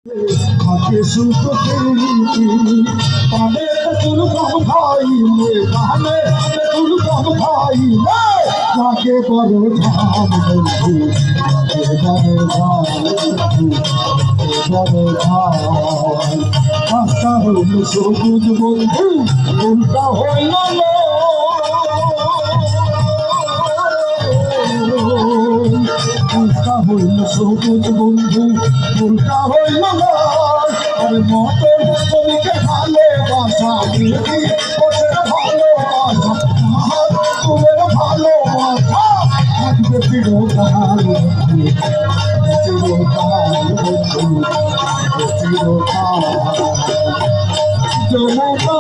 आके सुख पाने तुल कम खाई ले पाने तुल कम खाई ले जाके बड़े धाम बंधु बड़े धाम बड़े धाम आस्था हইল সবুজ বন্ধু উল্টা হইল উল্টা হইল সবুজ বন্ধু উল্টা হইল আর মতন তোমাকে ভালোবাসা দিদি ওদের ভালোবাসা তোমার ভালোবাসা আজকে চিরকাল চিরকাল চিরকাল যমুনা